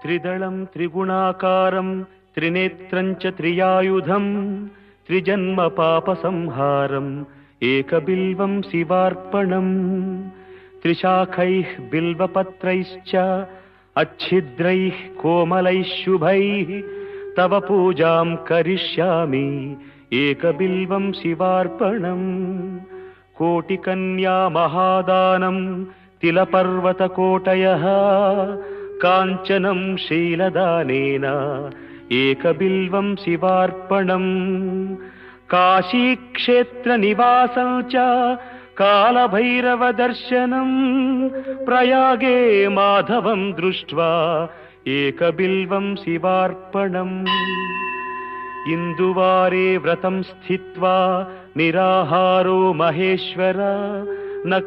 త్రిదళం త్రిగుణాకారం త్రినేత్రం చ త్రియాయుధం త్రిజన్మ పాప సంహారం ఏకబిల్వం శివార్పణం త్రిశాఖైః బిల్వపత్రైశ్చ अच्छिद्रैः कोमलैः शुभैः तव पूजां करिष्यामि एकबिल्वं शिवार्पणम् कोटिकन्या महादानं तिलपर्वतकोटयः काञ्चनं शीलदानेन एकबिल्वं शिवार्पणम् काशीक्षेत्रनिवासं च कालभैरवदर्शनं प्रयागे माधवं दृष्ट्वा एकबिल्वं शिवार्पणम् इंदुवारे व्रतं स्थित्वा निराहारो महेश्वर न